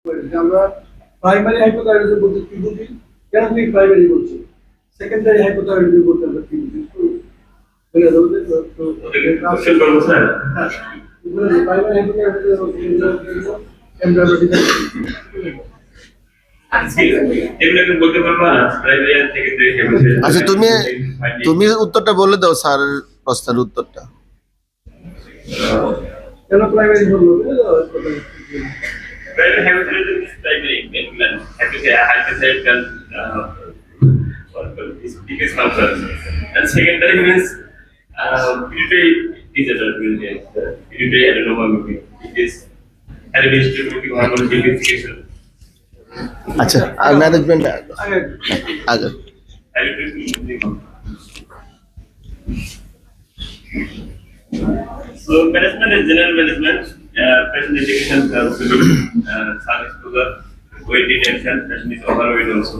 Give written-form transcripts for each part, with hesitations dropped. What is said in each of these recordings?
আমরা primary hypothyroidism বলতে কি বুঝি, কেন তুমি প্রাইমারি বলছো, সেকেন্ডারি হাইপোথাইরয়েডিজম বলতে আমরা কি বুঝি বলে দাও তো। কোশ্চেন করব স্যার। হ্যাঁ, প্রাইমারি হাইপোথাইরয়েডিজম এগুলোকে বলতে পারবো না প্রাইমারি আর সেকেন্ডারি হাইপোথাইরয়েডিজম। আচ্ছা, তুমি উত্তরটা বলে দাও, স্যার প্রশ্নের উত্তরটা। কেন প্রাইমারি বলবো? Primary hypothyroidism is primary gland hypothyroidal is biggest function, and secondary means pituitary disorder, pituitary adenoma. It is hereditary hormone deficiency. আচ্ছা, আর ম্যানেজমেন্ট আগে So management is general management, patient education, sun exposure, weight retention, patient is overweight also.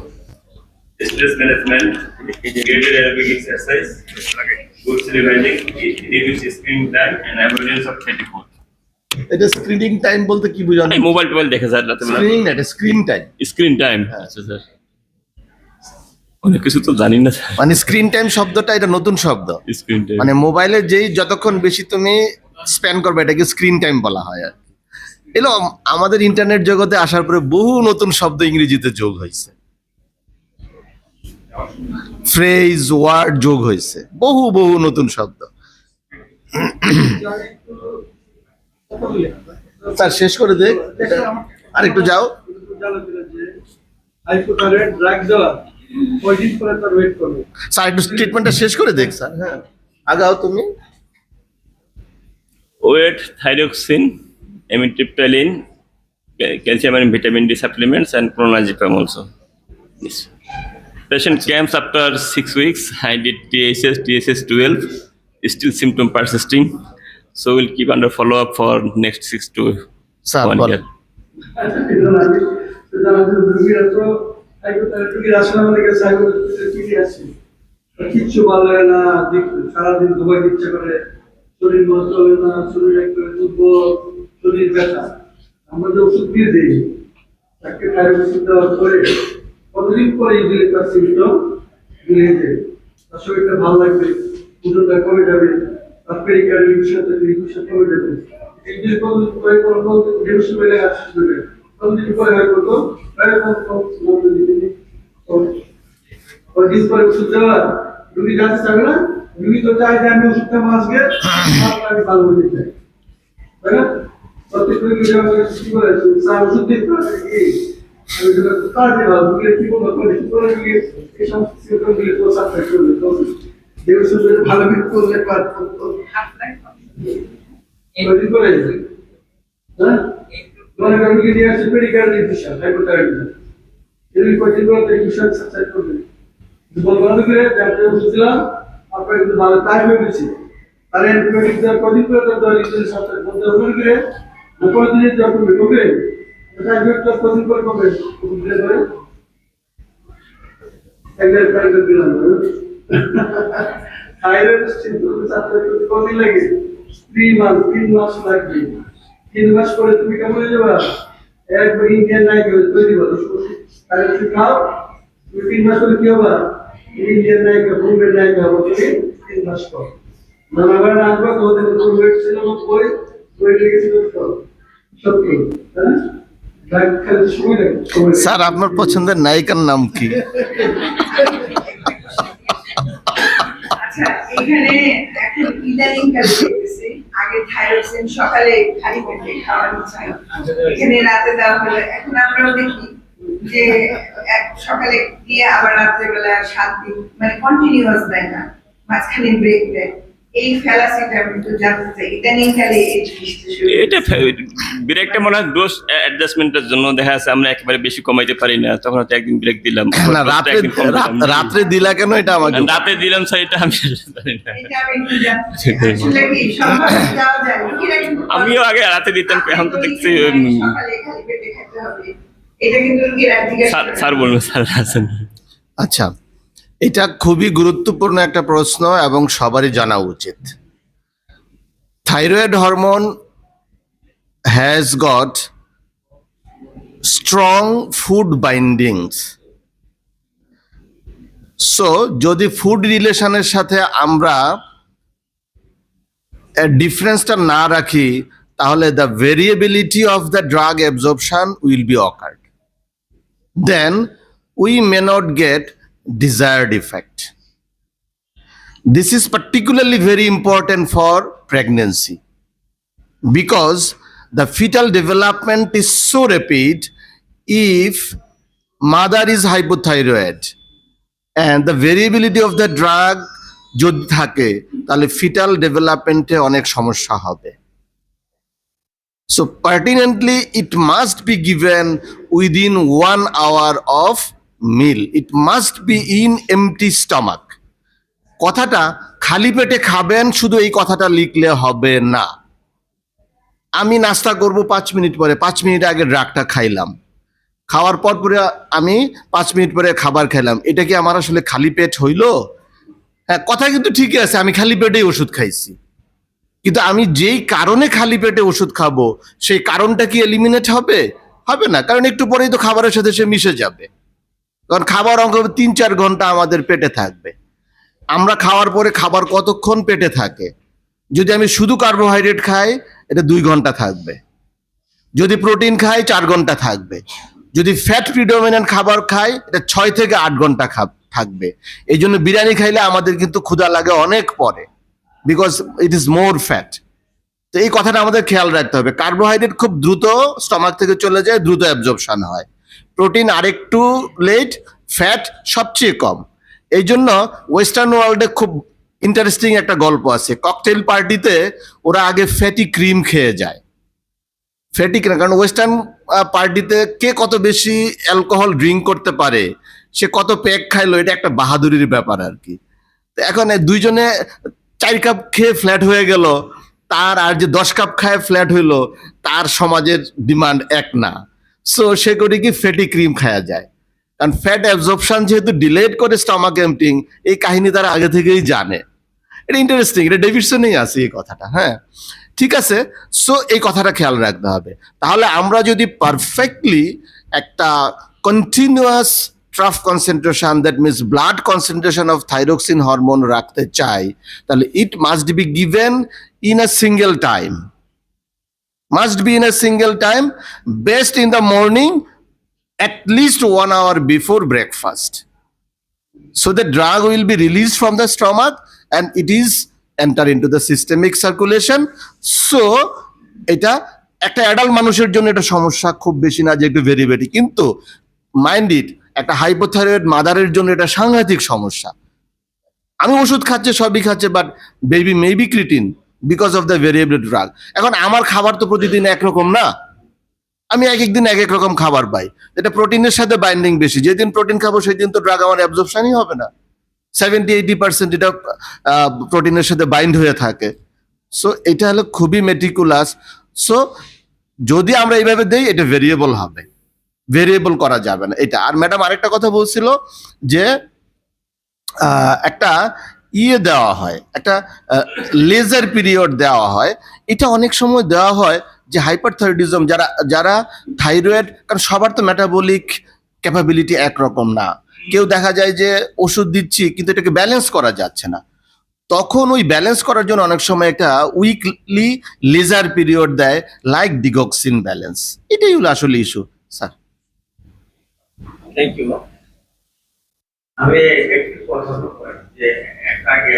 Stress management, graded aerobic exercise, good sleep hygiene, reduce screen time and avoidance of fatty food. এটা screening time বলতে কি বোঝানো? Mobile টোবাইল দেখে sir রাতে বেলা। Screening না, এটা screen time. Screen time, আচ্ছা sir, অনেক কিছু তো জানি না স্যার। মানে স্ক্রিন টাইম শব্দটা এটা নতুন শব্দ। স্ক্রিন টাইম মানে মোবাইলে যেই যতক্ষণ বেশি তুমি স্পেন্ড করবে এটাকে স্ক্রিন টাইম বলা হয়। আর এলো আমাদের ইন্টারনেট জগতে আসার পরে বহু নতুন শব্দ ইংরেজিতে যোগ হয়েছে, ফ্রেজ ওয়ার্ড যোগ হয়েছে, বহু বহু নতুন শব্দ। স্যার শেষ করে দে, আর একটু যাও। হাইপোথাইরয়েড ড্রাগ দেওয়া কয়দিন পরে তার ওয়েট করবে। স্যার একটু ট্রিটমেন্টটা শেষ করে দেখ স্যার। হ্যাঁ, আগাও তুমি। weight, thyroxine, amitriptyline, calcium and vitamin D supplements, and clonazepam also. Yes. Patient comes after 6 weeks. I did TSS, TSS 12, still symptom persisting. So we'll keep under follow up for next 6 to sir 1 ball. year. কিচ্ছু ভালো লাগে না, সারাদিন Dubai ইচ্ছে করে, শরীর মনে চলে না, শরীর একটু দুর্বল, শরীর ব্যথা। আমরা যে ওষুধ দিয়ে দিই তাকে থাইরয়েড দেওয়ার পরে কতদিন পরে দিলে তার সিমটম মিলিয়ে যায়, তার শরীরটা ভালো লাগবে, ওজনটা কমে যাবে, তার পেরিকার্ডিয়াল বিষয়টা কমে যাবে। এই যে কতদিন পরে কোনো ডিভিশন বেড়ে আসবে, কতদিন পরে হয় কত প্রায় কতদিন পরে ওষুধ দেওয়া। রুগী জানতে চাবে না, রুগী তো চাই যে আমি ওষুধটা মাসবে আমি ভালো হতে চাই, তাই না? প্রত্যেক রুগী কি করে স্যার ওষুধ দিতে পারে কি আমি যেটা তাড়াতাড়ি ভালো রুগী কি বলবো কি করে রুগী এই সমস্ত সিমটম গুলি তো সাবস্ক্রাইব করবে, তো যে ওষুধ ভালো কিছু করলে পার কতদিন পরে হ্যাঁ মনে করেন রুগী নিয়ে আসছে পেরিকার্ডিয়াল বিষয় হাইপোথাইরয়েডিজম, এগুলি কতদিন পরে এই বিষয় সাবস্ক্রাইব করবে। বলবানো করে যাতে ওষুধ দিলাম আপনার কিন্তু ভালো টাইম হয়ে গেছে, তাহলে অ্যান্টিবায়োটিক দেওয়ার কদিন পরে তার দল ইনজেকশন সাবস্ক্রাইব করতে হবে করে কতদিনে দেওয়া করবে কবে টাইমটা কদিন পরে কবে ওষুধ দিলে পরে একবার টাইম দিলাম থাইরয়েড সিম্পটম সাবস্ক্রাইব করতে কতদিন লাগে? 3 মাস লাগবে। 3 মাস পরে তুমি কেমন হয়ে যাবে? একবার ইন্ডিয়ান নাই তৈরি করো, তাহলে তুমি খাও, তুমি 3 মাস পরে কি হবে? ইন্ডিয়ান নাই বোম্বে নাই হবে, তুমি 3 মাস পর নামাবার আসবা তোমাদের তোমার ওয়েট ছিল কই ওয়েট লেগেছিল তো সত্যি, হ্যাঁ ড্রাগ খেলতে সময় লাগে। স্যার আপনার পছন্দের নায়িকার নাম কি? আচ্ছা, এখানে এখন ইদানিং কালে দেখতেছি, আগে থাইরয়েড সকালে খালি পেটে খাওয়ানো চাই, এখানে রাতে দেওয়া হলো। এখন আমরাও দেখি যে সকালে দিয়ে আবার রাত্রেবেলা 7 দিন মানে কন্টিনিউয়াস দেয় না, মাঝখানে ব্রেক দেয়। এই ফ্যালাসিটা আমি তো জানতে চাই, ইদানিং কালে এই জিনিসটা শুরু এটা ব্রেকটা মনে হয় ডোজ অ্যাডজাস্টমেন্টের জন্য দেখা যাচ্ছে আমরা একেবারে বেশি কমাইতে পারি না, তখন হয়তো একদিন ব্রেক দিলাম। না, রাত্রে দিলা কেন এটা আমাকে রাতে দিলাম স্যার, এটা আমি জানি না। এটা আমি একটু জানতে চাই আসলে কি সম্ভব দেওয়া যায় লোকেরা কিন্তু আমিও আগে রাতে দিতাম, এখন তো দেখছি সকালে খালি পেটে খেতে হবে, এটা কিন্তু লোকেরা জিজ্ঞাসা করে। স্যার বলুন, স্যার আছেন। আচ্ছা, এটা খুবই গুরুত্বপূর্ণ একটা প্রশ্ন এবং সবারই জানা উচিত। Thyroid hormone has got strong food bindings. So যদি ফুড রিলেশনের সাথে আমরা ডিফারেন্সটা না রাখি, তাহলে the variability of the drug absorption will be occurred, then we may not get desired effect. This is particularly very important for pregnancy because the fetal development is so rapid if mother is hypothyroid and the variability of the drug যদি থাকে তাহলে fetal development-এ অনেক সমস্যা হবে. So pertinently it must be given within 1 hour of meal. It must be in empty stomach. কথাটা খালি পেটে খাবেন শুধু এই কথাটা লিখলে হবে না। আমি নাস্তা করব 5 মিনিট পরে, 5 মিনিট আগে ড্রাগটা খাইলাম, খাওয়ার পর পরে আমি 5 মিনিট পরে খাবার খেলাম, এটা কি আমার আসলে খালি পেট হইল? হ্যাঁ, কথা কিন্তু ঠিকই আছে, আমি খালি পেটেই ওষুধ খাইছি, কিন্তু আমি যেই কারণে খালি পেটে ওষুধ খাবো সেই কারণটা কি এলিমিনেট হবে? হবে না, কারণ একটু পরেই তো খাবারের সাথে সে মিশে যাবে। কারণ খাবার অঙ্ক 3-4 ঘন্টা আমাদের পেটে থাকবে। আমরা খাওয়ার পরে খাবার কতক্ষণ পেটে থাকে? যদি আমি শুধু কার্বোহাইড্রেট খাই এটা 2 ঘন্টা থাকবে, যদি প্রোটিন খাই 4 ঘন্টা থাকবে, যদি ফ্যাট প্রিডমিনেন্ট খাবার খাই এটা 6 থেকে 8 ঘন্টা থাকবে। এই জন্য বিরিয়ানি খাইলে আমাদের কিন্তু ক্ষুধা লাগে অনেক পরে, because it is more fat. তো এই কথাটা আমাদের খেয়াল রাখতে হবে। কার্বোহাইড্রেট খুব দ্রুত স্টমাক থেকে চলে যায়, দ্রুত অ্যাবজর্পশন হয়, প্রোটিন আরেকটু লেট, ফ্যাট সবচেয়ে কম। এই জন্য ওয়েস্টার্ন ওয়ার্ল্ডে খুব ইন্টারেস্টিং একটা গল্প আছে, ককটেল পার্টিতে ওরা আগে ফ্যাটি ক্রিম খেয়ে যায়। ফ্যাটি ক্রিম, কারণ ওয়েস্টার্ন পার্টিতে কে কত বেশি অ্যালকোহল ড্রিঙ্ক করতে পারে, সে কত প্যাক খাইলো, এটা একটা বাহাদুরির ব্যাপার আর কি। তো এখন দুইজনে 4 কাপ খেয়ে ফ্ল্যাট হয়ে গেল, তার আর যে 10 কাপ খায় ফ্ল্যাট হইলো, তার সমাজের ডিমান্ড এক না। সো সে করে কি ফ্যাটি ক্রিম খাওয়া যায়, কারণ ফ্যাট অ্যাবজর্পশন যেহেতু ডিলেট করে স্টমাক এমপ্টিং, এই কাহিনী তারা আগে থেকেই জানে। এটা ইন্টারেস্টিং, এটা ডেভিডসনেই আছে এই কথাটা। হ্যাঁ, ঠিক আছে। সো এই কথাটা খেয়াল রাখতে হবে। তাহলে আমরা যদি পারফেক্টলি একটা continuous trough concentration, that means blood concentration of thyroxine hormone রাখতে চাই, তাহলে ইট must be given in a single time, must be in a single time, best in the morning, at least 1 hour before breakfast. So the drug will be released from the stomach and it is enter into the systemic circulation. So এটা একটা adult মানুষের জন্য এটা সমস্যা খুব বেশি না, যে একটু ভেরিয়েবিলিটি, কিন্তু মাইন্ড ইট একটা হাইপোথাইরয়েড মাদারের জন্য এটা সাংঘাতিক সমস্যা। আমি ওষুধ খাচ্ছে, সবই খাচ্ছে, but baby maybe creatine because of the variable drug. এখন আমার খাবার তো প্রতিদিন একরকম না, আমি এক একদিন এক এক রকম খাবার পাই, এটা প্রোটিনের সাথে বাইন্ডিং বেশি। যেদিন প্রোটিন খাবো সেই দিন তো ড্রাগ আমার অ্যাবজর্পশনই হবে না, 70-80% এটা প্রোটিনের সাথে বাইন্ড হয়ে থাকে। সো এটা হলো খুবই মেটিকুলাস। সো যদি আমরা এইভাবে দেই এটা ভেরিয়েবল হবে, ভেরিয়েবল করা যাবে না এটা। আর ম্যাডাম আরেকটা কথা বলছিল যে একটা দেওয়া হয়, একটা লেজার পিরিয়ড দেওয়া হয়। এটা অনেক সময় দেওয়া হয় যে হাইপারথাইরয়েডিজম যারা থাইরয়েড, কারণ সবার তো মেটাবলিক ক্যাপাবিলিটি একরকম না, কেউ দেখা যায় যে ওষুধ দিচ্ছি কিন্তু এটাকে ব্যালেন্স করা যাচ্ছে না, তখন ওই ব্যালেন্স করার জন্য অনেক সময় একটা উইকলি লেজার পিরিয়ড দেয়, লাইক ডিগক্সিন ব্যালেন্স। এটাই হলো আসলে ইস্যু। Sir, thank you. আমি একটু কথা বলবো যে আগে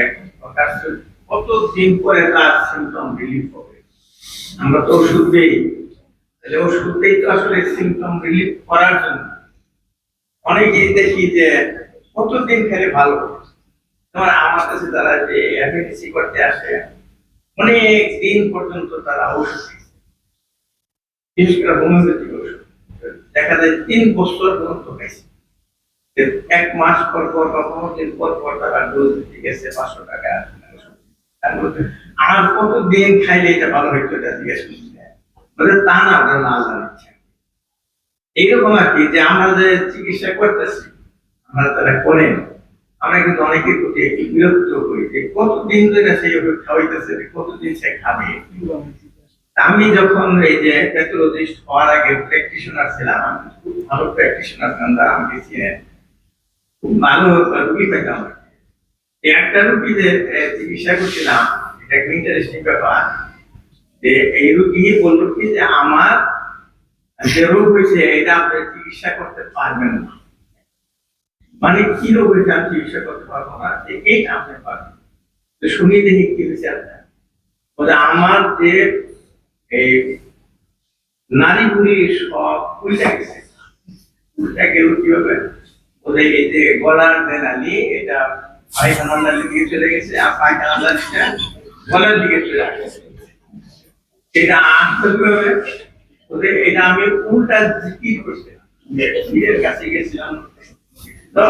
কতদিন পরে তার সিমটম রিলিফ হবে? আমরা তো ওষুধ দিই, তাহলে ওষুধ দিই তো আসলে সিমটম রিলিফ করার জন্য। অনেকেই দেখি যে কতদিন খেলে ভালো হবে। যেমন আমার কাছে তারা যে এফএটিসি করতে আসে, অনেক দিন পর্যন্ত তারা ওষুধ দিচ্ছে, বিশেষ করে হোমিওপ্যাথিক ওষুধ। দেখা যায় 3 বছর পর্যন্ত খাইছে, 1 মাস পর পর বা 15 দিন পর পর তারা ডোজ দিতে গেছে 500 টাকা। আর কতদিন খাইলে এটা ভালো হইতো এটা জিজ্ঞেস করছে, বলে তা না, ওটা না জানিচ্ছে। এইরকম আর কি, যে আমরা যে চিকিৎসা করতেছি আমরা তারা করেন, আমরা কিন্তু অনেকের প্রতি একটু বিরক্ত করি যে কতদিন ধরে সেই ওষুধ খাওয়াইতেছে, কতদিন সে খাবে। আমি যখন এই যে প্যাথোলজিস্ট হওয়ার আগে প্র্যাকটিশনার ছিলাম, আমি খুব ভালো প্র্যাকটিশনার আমরা আমাকে চিনেন, খুব ভালো রুগী পেতাম। এই একটা রুগী যে চিকিৎসা করছিলাম, এটা একটা ইন্টারেস্টিং ব্যাপার, যে এই রুগী বললো কি যে আমার যে রোগ হয়েছে এটা আপনি চিকিৎসা করতে পারবেন না। মানে কি রোগ হয়েছে আমি চিকিৎসা করতে পারবো না, যে এইটা আপনি পারবেন। তো শুনি দেখি কি হয়েছে আপনার, বলে আমার যে এই নারীগুলি সব উল্টা গেছে। উল্টা গেল কিভাবে? বলে এই যে গলার যে নালী, এটা পায়খানার নালীর দিকে চলে গেছে, আর পায়খানার নালীটা গলার দিকে চলে আসছে। এটা আসতে হবে, বলে এটা আমি উল্টা জিকির করছিলাম, পীরের কাছে গেছিলাম, তো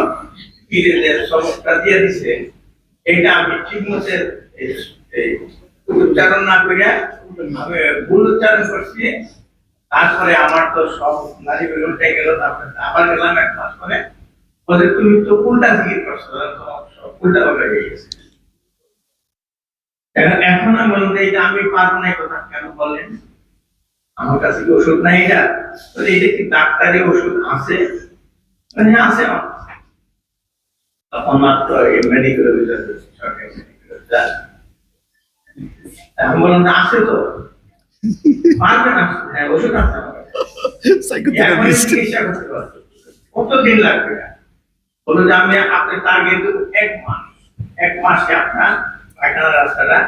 পীরের সবটা দিয়ে দিছে। এটা আমি ঠিক মতো উচ্চারণ না করে আমি ভুল উচ্চারণ করছি। তারপরে আমার তো সব নারী বের উল্টে গেল। তারপরে আবার গেলাম 1 মাস পরে, বলে তুমি তো উল্টা জিকির করছো, সব উল্টা ভাবে হয়ে গেছে। এখন আমি বললাম যে এটা আমি পারবো না, এই কথা কেন বললেন? আমার কাছে কি ওষুধ নাই? এটা বলে এটা কি ডাক্তারি ওষুধ আছে? মানে আছে আমার কাছে। তখন মাত্র এই মেডিকেলের ভিতরে সরকারি মেডিকেল আমি বললাম যে আছে তো, পারবেন? হ্যাঁ, ওষুধ আছে আমার কাছে। এখন চিকিৎসা করতে পারবো। কতদিন লাগবে? বললো যে আমি আপনার টার্গেট দেবো 1 মাস। 1 মাসে আপনার পায়খানার রাস্তাটা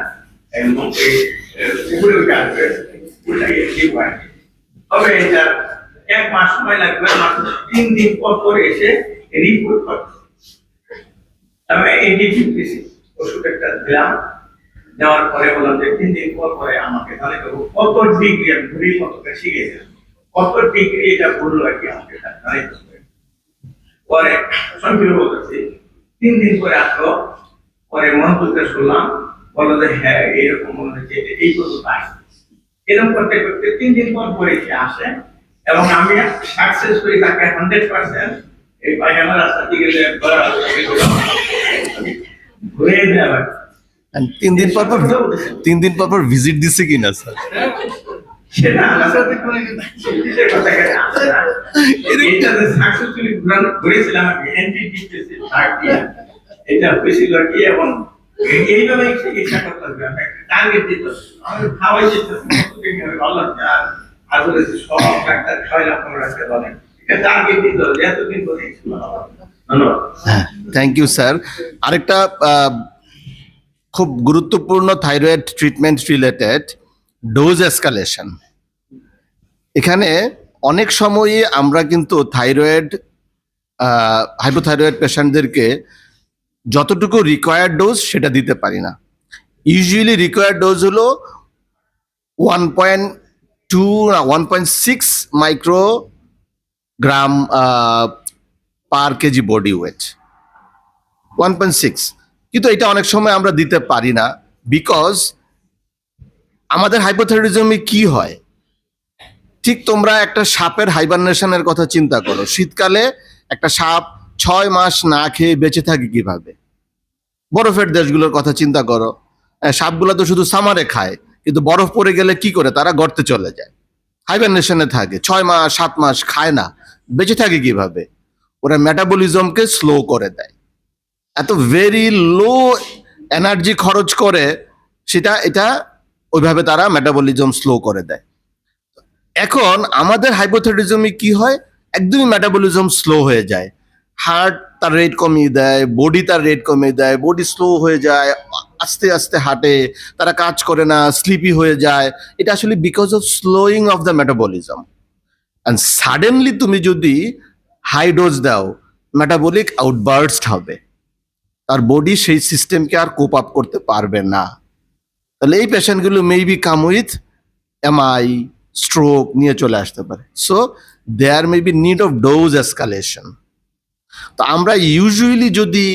উপরে উঠে আসবে, উঠে গিয়ে ঠিক হয়। তবে এটা 1 মাস সময় লাগবে, মাত্র 3 দিন পর পর এসে রিপোর্ট করতে। আমি এন্টিবায়োটিক ওষুধ একটা দিলাম, দেওয়ার পরে বললাম যে 3 দিন পর পরে আমাকে তাহলে কত ডিগ্রি আমি ঘুরি মতো শিখেছিলাম, কত ডিগ্রি এটা বললো আর কি আমাকে জানাইতে হবে। পরে সংক্ষেপে বলতেছি, 3 দিন পরে আসলো, পরে মন্ত্রটা শুনলাম, বললো যে হ্যাঁ এইরকম মনে হচ্ছে এই পর্যন্ত আসে। এরকম করতে করতে 3 দিন পর পরে সে আসে, এবং আমি সাকসেস করি তাকে 100% এই পায়খানা রাস্তা থেকে ঘুরে দেওয়া। And 3 দিন পর ভিজিট দিছে কিনা স্যার? সেটা আলাদা করে চিকিৎসার কথা আছে না। এটা যে সাকসেসফুলি ঘুরেছিলাম আমি এন্টিডিপ্রেসিভ ড্রাগ দিয়ে, এটা হয়েছিল কি, এবং এইভাবে চিকিৎসা করতে হবে। আমি একটা টার্গেট দিত, আমি খাওয়াই যেত আল্লাহ আর বলেছি সব ডাক্তার খাওয়াইলাম কোনো ডাক্তার বলেন এটা টার্গেট দিত এতদিন করে। ধন্যবাদ। Thank you sir. আরেকটা খুব গুরুত্বপূর্ণ thyroid treatment related, dose escalation. এখানে অনেক সময়ই আমরা কিন্তু থাইরয়েড হাইপোথাইরয়েড পেশেন্টদেরকে যতটুকু রিকোয়ার্ড ডোজ সেটা দিতে পারি না। ইউজুয়ালি রিকোয়ার্ড ডোজ হলো 1.2 না 1.6 microgram per KG body weight, 1.6। কিন্তু এটা অনেক সময় আমরা দিতে পারি না, বিকজ আমাদের হাইপোথাইরয়েডিজমে কি হয়, ঠিক তোমরা একটা সাপের হাইবারনেশনের কথা চিন্তা করো। শীতকালে একটা সাপ 6 মাস না খেয়ে বেঁচে থাকে কিভাবে? বরফের দেশগুলোর কথা চিন্তা করো, সাপগুলো তো শুধু সামারে খায়, কিন্তু বরফ পড়ে গেলে কি করে? তারা গর্তে চলে যায়, হাইবারনেশনে থাকে, 6 মাস 7 মাস খায় না, বেঁচে থাকে কিভাবে? ওরা মেটাবলিজমকে স্লো করে দেয়, এত ভেরি লো এনার্জি খরচ করে এটা ওইভাবে তারা মেটাবলিজম স্লো করে দেয়। এখন আমাদের হাইপোথাইরয়েডিজমে কি হয়, একদমই মেটাবলিজম স্লো হয়ে যায়, হার্ট তার রেট কমিয়ে দেয়, বডি তার রেট কমিয়ে দেয়, বডি স্লো হয়ে যায়, আস্তে আস্তে হাঁটে, তারা কাজ করে না, স্লিপি হয়ে যায়। এটা আসলে because of slowing of the metabolism. And suddenly তুমি যদি হাই ডোজ দাও, মেটাবলিক আউটবার্স্ট হবে, তার বডি সেই সিস্টেমকে আর কোপ আপ করতে পারবে না। তাহলে এই পেশেন্টগুলো maybe come with MI, stroke নিয়ে চলে আসতে পারে। So there may be need of dose escalation. তো আমরা ইউজুয়ালি যদি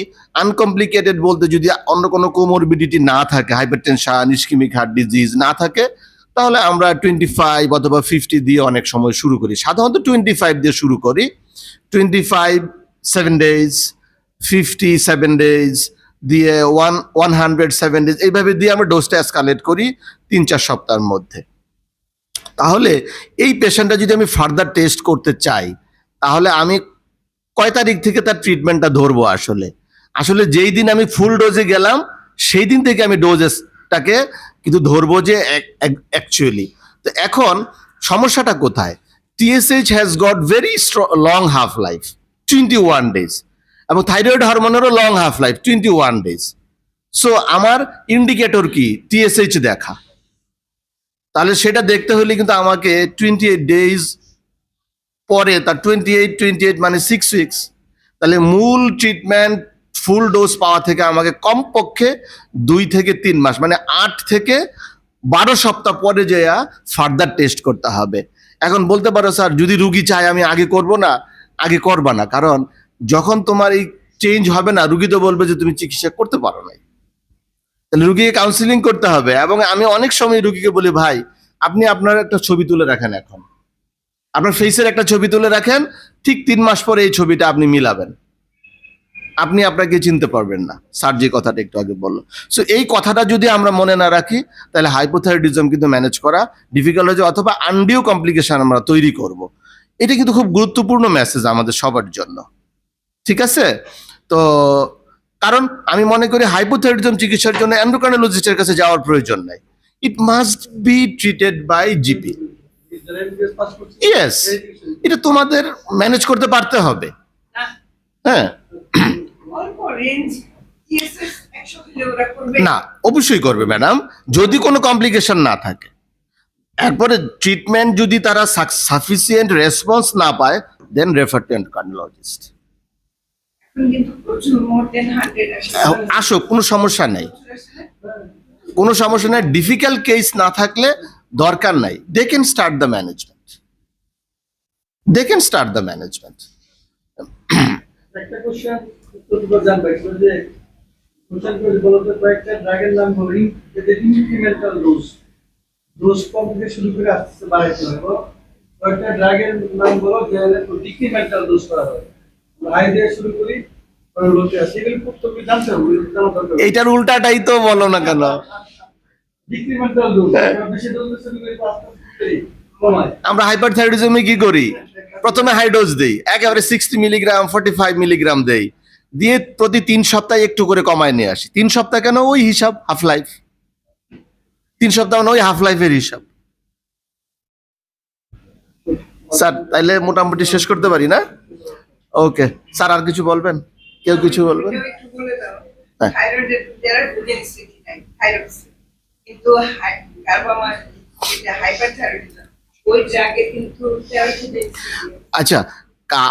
আনকমপ্লিকেটেড বলতে যদি অন্য কোনো কোমরবিডিটি না থাকে, হাইপারটেনশন, ইসকেমিক হার্ট ডিজিজ না থাকে, তাহলে আমরা 25 অথবা 50 দিয়ে অনেক সময় শুরু করি। সাধারণত 25 দিয়ে শুরু করি, 25 7 days, 50 7 days দিয়ে 107 days, এইভাবে দিয়ে আমরা ডোজটা এসকালেট করি 3-4 সপ্তাহের মধ্যে। তাহলে এই পেশেন্টটা যদি আমি ফার্দার টেস্ট করতে চাই, তাহলে আমি কয় তারিখ থেকে তার ট্রিটমেন্টটা ধরবো? আসলে আসলে যেই দিন আমি ফুল ডোজে গেলাম সেই দিন থেকে আমি ডোজেসটাকে কিন্তু ধরবো যে অ্যাকচুয়ালি। তো এখন সমস্যাটা কোথায়? TSH has got very long half life, 21 days, এবং থাইরয়েড হরমোনেরও long half life 21 days. So আমার ইন্ডিকেটর কি? টিএসএইচ দেখা। তাহলে সেটা দেখতে হলে কিন্তু আমাকে 28 ডেজ পরে, তার 28 মানে 6 উইকস, তাহলে মূল ট্রিটমেন্ট ফুল ডোজ পাওয়া থেকে আমাকে কমপক্ষে 2 থেকে 3 মাস, মানে 8 থেকে 12 সপ্তাহ পরে যেয়া ফার্দার টেস্ট করতে হবে। এখন বলতে পারো স্যার, যদি রুগী চায় আমি আগে করব না, আগে করবা না, কারণ যখন তোমার এই চেঞ্জ হবে না, রুগী তো বলবে যে তুমি চিকিৎসা করতে পারো নাই। তাহলে রুগীকে কাউন্সিলিং করতে হবে। এবং আমি অনেক সময় রুগীকে বলি, ভাই আপনি আপনার একটা ছবি তুলে রাখেন, এখন আপনার ফেসের একটা ছবি তুলে রাখেন, ঠিক 3 মাস পরে এই ছবিটা আপনি মিলাবেন, আপনি আপনাকে চিনতে পারবেন না। স্যার যে কথাটা একটু আগে বললো, সো এই কথাটা যদি আমরা মনে না রাখি, তাহলে হাইপোথাইরয়েডিজম কিন্তু ম্যানেজ করা ডিফিকাল্ট হয়ে যায়, অথবা আনডিউ কমপ্লিকেশন আমরা তৈরি করব। এটা কিন্তু খুব গুরুত্বপূর্ণ মেসেজ আমাদের সবার জন্য, ঠিক আছে? তো কারণ আমি মনে করি হাইপোথাইরয়েডিজম চিকিৎসার জন্য এন্ডোক্রাইনোলজিস্টের কাছে যাওয়ার প্রয়োজন নাই। It must be treated by GP. Yes, এটা তোমাদের ম্যানেজ করতে পারতে হবে। হ্যাঁ, অল্প রেঞ্জ টিএসএস 100 হলে ওরা করবে না অবশ্যই করবে ম্যাডাম, যদি কোনো কমপ্লিকেশন না থাকে। এরপরে ট্রিটমেন্ট যদি তারা সাফিসিয়েন্ট রেসপন্স না পায়, দেন রেফার টু এন্ডোক্রাইনোলজিস্ট। এখন কিন্তু প্রচুর মোর দেন 100 আসে। আসো, কোনো সমস্যা নেই, কোনো সমস্যা নেই। ডিফিকাল্ট কেস না থাকলে দরকার নাই, they can start the management, they can start the management. একটা কোশ্চেন উত্তর জানবো যে কোশ্চেন করে বলতে কয়েকটা ড্রাগের নাম বলি, যেটা ইনক্রিমেন্টাল ডোজ কম থেকে শুরু করে আস্তে আস্তে বাড়াইতে হবে। কয়েকটা ড্রাগের নাম বলো যে ডিক্রিমেন্টাল ডোজ করা হয়, হাই দিয়ে শুরু করি পরবর্তী আসে, এগুলো খুব তুমি জানতে হবে, জানা দরকার। এইটার উল্টাটাই তো বলো না কেন? ডিক্রিমেন্টাল ডোজ বেশি ডোজ শুরু করে আস্তে আস্তে কমায়। আমরা হাইপারথাইরয়েডিজমে কি করি? প্রথমে হাই ডোজ দেই, একেবারে 60 মিলিগ্রাম 45 মিলিগ্রাম দেই, দিয়ে প্রতি 3 সপ্তাহে একটু করে কমায় নিয়ে আসি। 3 সপ্তাহ কেন? ওই হিসাব হাফ লাইফ, 3 সপ্তাহ মানে ওই হাফ লাইফের হিসাব। স্যার তাইলে মোটামুটি শেষ করতে পারি না? ওকে স্যার, আর কিছু বলবেন? কেউ কিছু বলবেন? এটাও একটু বলে দাও। হ্যাঁ। থাইরয়েডের যারা জেনেসিটি নাই, থাইরয়েড, কিন্তু কার্বামাইল যেটা হাইপারথাইরয়েডিজম, ওই ড্রাগে কিন্তু থেরাপিউটিক। আচ্ছা,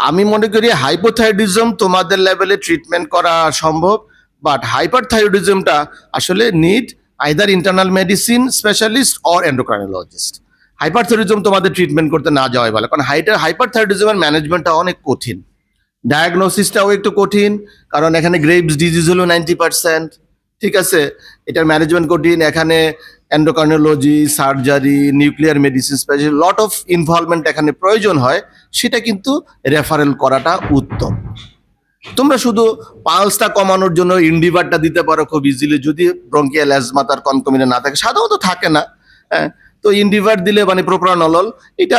আমি মনে করি হাইপোথাইরয়েডিজম তোমাদের লেভেলে ট্রিটমেন্ট করা সম্ভব, বাট হাইপারথাইরয়েডিজমটা আসলে need either internal medicine specialist or endocrinologist. Hyperthyroidism তোমাদের ট্রিটমেন্ট করতে না যাওয়াই ভালো, কারণ হাইপারথাইরয়েডিজমের ম্যানেজমেন্টটা অনেক কঠিন, ডায়াগনোসিসটাও একটু কঠিন, কারণ এখানে গ্রেভস ডিজিজ হলো 90%, ঠিক আছে? এটার ম্যানেজমেন্ট কঠিন, এখানে endocrinology, surgery, nuclear medicine special lot of involvement এখানে প্রয়োজন হয়, সেটা কিন্তু রেফারেল করাটা উত্তম। তোমরা শুধু পালসটা কমানোর জন্য ইন্ডিভারটা দিতে পারো খুব ইজিলি, যদি ব্রঙ্কিয়াল অ্যাজমা তার কনকমিনে না থাকে, সাধারণত থাকে না, হ্যাঁ, তো ইন্ডিভার দিলে মানে প্রোপ্রানল, এটা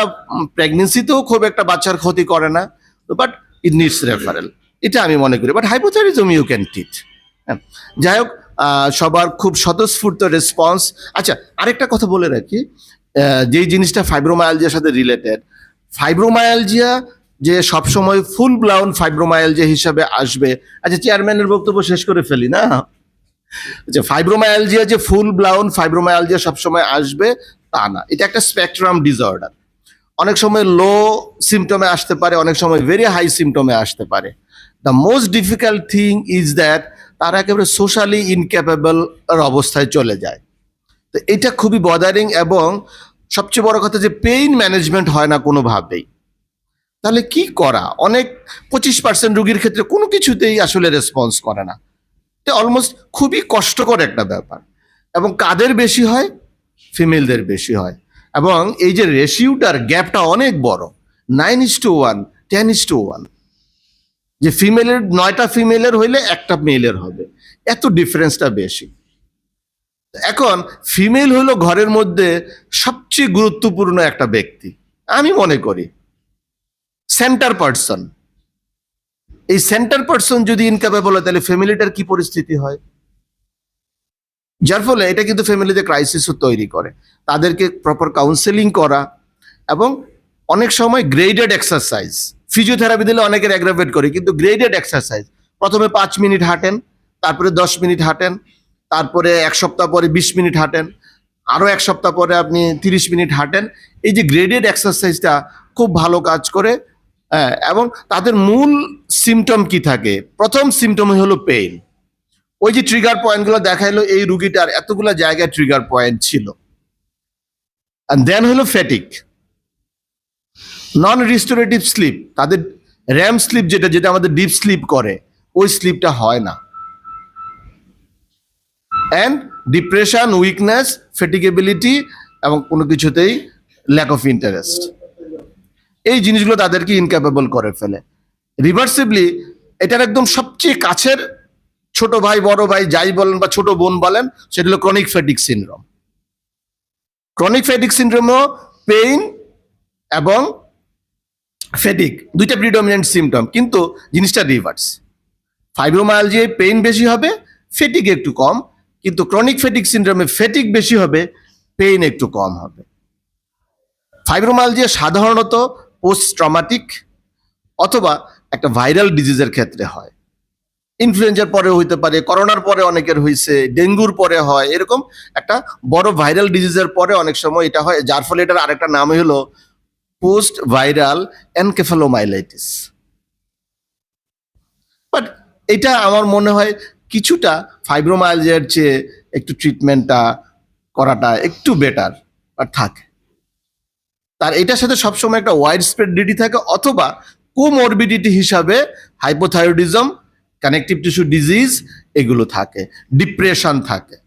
প্রেগনেন্সিতেও খুব একটা বাচ্চার ক্ষতি করে না, বাট ইট নিডস রেফারেল, এটা আমি মনে করি। But hypothyroidism you can treat. যাই হোক, সবার খুব স্বতঃস্ফূর্ত রেসপন্স। আচ্ছা, আরেকটা কথা বলে রাখি, যেই জিনিসটা ফাইব্রোমায়ালজিয়ার সাথে রিলেটেড, ফাইব্রোমায়ালজিয়া যে সবসময় ফুল ব্লাউন ফাইব্রোমায়ালজিয়া হিসাবে আসবে। আচ্ছা, চেয়ারম্যানের বক্তব্য শেষ করে ফেলি না? আচ্ছা, ফাইব্রোমায়ালজিয়া যে ফুল ব্লাউন ফাইব্রোমায়ালজিয়া সবসময় আসবে তা না, এটা একটা স্পেকট্রাম ডিসঅর্ডার। অনেক সময় লো সিমটমে আসতে পারে, অনেক সময় ভেরি হাই সিমটমে আসতে পারে। The most difficult thing is that তারা একেবারে সোশ্যালি ইনক্যাপেবল অবস্থায় চলে যায়। তো এটা খুবই বদারিং, এবং সবচেয়ে বড় কথা যে পেইন ম্যানেজমেন্ট হয় না কোনোভাবেই। তাহলে কি করা? অনেক 25% রোগীর ক্ষেত্রে কোনো কিছুতেই আসলে রেসপন্স করে না। এটা অলমোস্ট খুবই কষ্টকর একটা ব্যাপার। এবং কাদের বেশি হয়? ফিমেলদের বেশি হয়। এবং এই যে রেশিওটার গ্যাপটা অনেক বড়, 9:1, 10:1, যে ফিমেলের 9টা ফিমেলের হইলে একটা মেলের হবে, এত ডিফারেন্সটা বেশি। এখন ফিমেল হলো ঘরের মধ্যে সব সবচেয়ে গুরুত্বপূর্ণ একটা ব্যক্তি আমি মনে করি, সেন্টার পার্সন। এই সেন্টার পার্সন যদি ইনক্যাপেবল হয় তাহলে ফ্যামিলিটার কি পরিস্থিতি হয়? যার ফলে এটা কিন্তু ফ্যামিলিতে ক্রাইসিসও তৈরি করে। তাদেরকে প্রপার কাউন্সেলিং করা এবং অনেক সময় গ্রেডেড এক্সারসাইজ, ফিজিওথেরাপি দিলে অনেকের অ্যাগ্রাভেট করে, কিন্তু গ্রেডেড এক্সারসাইজ, প্রথমে 5 মিনিট হাঁটেন, তারপরে 10 মিনিট হাঁটেন, তারপরে 1 সপ্তাহ পরে 20 মিনিট হাঁটেন, আরো 1 সপ্তাহ পরে আপনি 30 মিনিট হাঁটেন। এই যে গ্রেডেড এক্সারসাইজটা খুব ভালো কাজ করে। এবং তাদের মূল সিমটম কি থাকে? প্রথম সিমটম হলো পেইন। ওই যে ট্রিগার পয়েন্টগুলো দেখাইলো, এই রুগীটার এতগুলো জায়গায় ট্রিগার পয়েন্ট ছিল। and দেন হলো ফ্যাটিক, নন রিস্টোরেটিভ স্লিপ, তাদের র্যাম স্লিপ যেটা যেটা আমাদের ডিপ স্লিপ করে, ওই স্লিপটা হয় না। অ্যান্ড ডিপ্রেশন, উইকনেস, ফেটিগেবিলিটি এবং কোনো কিছুতেই ল্যাক অফ ইন্টারেস্ট, এই জিনিসগুলো তাদেরকে ইনক্যাপেবল করে ফেলে। রিভার্সিবলি এটার একদম সবচেয়ে কাছের ছোট ভাই, বড় ভাই যাই বলেন বা ছোট বোন বলেন, সেটা হলো chronic fatigue syndrome. Chronic fatigue সিনড্রোমও পেইন এবং ফ্যাটিক দুইটা প্রিডমিনেন্ট সিমটম, কিন্তু জিনিসটা রিভার্স। ফাইব্রোমায়ালজিয়ায় পেইন বেশি হবে, ফ্যাটিক একটু কম, কিন্তু ক্রনিক ফ্যাটিক সিনড্রোমে ফ্যাটিক বেশি হবে, পেইন একটু কম হবে। ফাইব্রোমায়ালজিয়া সাধারণত পোস্ট ট্রমাটিক অথবা একটা ভাইরাল ডিজিজের ক্ষেত্রে হয়। ইনফ্লুয়েঞ্জার পরে হইতে পারে, করোনার পরে অনেকের হয়েছে, ডেঙ্গুর পরে হয়, এরকম একটা বড় ভাইরাল ডিজিজের পরে অনেক সময় এটা হয়, যার ফলে এটার আরেকটা নাম হলো পোস্ট ভাইরাল এনকেফালোমাইলাইটিস। বাট এটা আমার মনে হয় কিছুটা ফাইব্রোমায়ালজিয়ার চেয়ে একটু ট্রিটমেন্টটা করাটা একটু বেটার আর থাকে। তার এটার সাথে সবসময় একটা ওয়াইড স্প্রেডিটি থাকে, অথবা কোমরবিডিটি হিসাবে হাইপোথাইরয়েডিজম, কানেকটিভ টিস্যু ডিজিজ এগুলো থাকে, ডিপ্রেশন থাকে।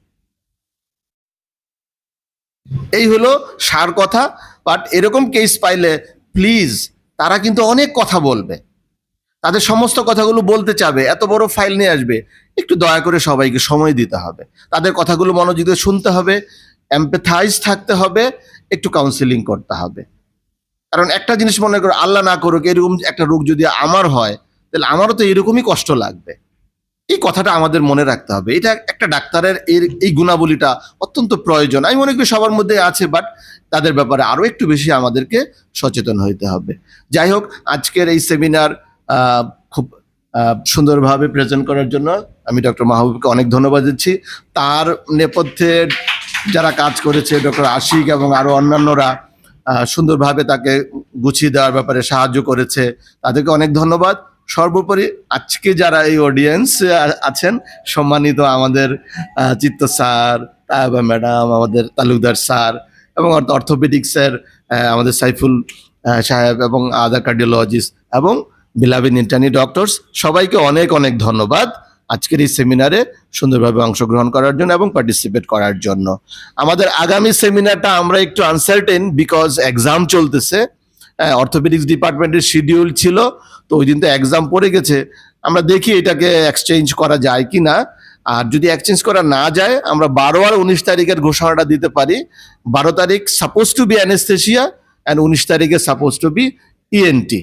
এই হলো সার কথা। বাট এরকম কেস পাইলে প্লিজ, তারা কিন্তু অনেক কথা বলবে, তাদের সমস্ত কথাগুলো বলতে চাবে, এত বড় ফাইল নিয়ে আসবে, একটু দয়া করে সবাইকে সময় দিতে হবে, তাদের কথাগুলো মনোযোগ দিয়ে শুনতে হবে, এমপ্যাথাইজ থাকতে হবে, একটু কাউন্সিলিং করতে হবে। কারণ একটা জিনিস মনে করো, আল্লাহ না করুক এরকম একটা রোগ যদি আমার হয়, তাহলে আমারও তো এরকমই কষ্ট লাগবে। এই কথাটা আমাদের মনে রাখতে হবে। এটা একটা ডাক্তারের এই গুণাবলীটা অত্যন্ত প্রয়োজন। আমি মনে করি সবার মধ্যে আছে, বাট তাদের ব্যাপারে আরো একটু বেশি আমাদেরকে সচেতন হইতে হবে। যাই হোক, আজকের এই সেমিনার খুব সুন্দরভাবে প্রেজেন্ট করার জন্য আমি ডক্টর মাহবুবকে অনেক ধন্যবাদ দিচ্ছি। তার নেপথ্যে যারা কাজ করেছে, ডক্টর আশিক এবং আরো অন্যান্যরা সুন্দরভাবে তাকে গুছিয়ে দেওয়ার ব্যাপারে সাহায্য করেছে, তাদেরকে অনেক ধন্যবাদ। সর্বোপরি আজকে যারা এই অডিয়েন্স আছেন, সম্মানিত আমাদের চিত্ত স্যার, তায়াবা ম্যাডাম, আমাদের তালুকদার স্যার এবং অর্থোপেডিক্সের আমাদের সাইফুল সাহেব এবং আদার কার্ডিওলজিস্ট এবং বিলাভিন ইন্টার্নি ডক্টরস, সবাইকে অনেক অনেক ধন্যবাদ আজকের এই সেমিনারে সুন্দরভাবে অংশগ্রহণ করার জন্য এবং পার্টিসিপেট করার জন্য। আমাদের আগামী সেমিনারটা আমরা একটু আনসার্টেন, বিকজ এক্সাম চলতেছে। অর্থোপেডিক্স ডিপার্টমেন্টের শিডিউল ছিল, তো ওই দিন তো এক্সাম পড়ে গেছে। আমরা দেখি এটাকে এক্সচেঞ্জ করা যায় কি না। আর যদি এক্সচেঞ্জ করা না যায়, আমরা 12 আর 19 তারিখের ঘোষণাটা দিতে পারি। 12 তারিখ suppose to be anaesthesia and 19 তারিখে সাপোজ টু বি ইএনটি।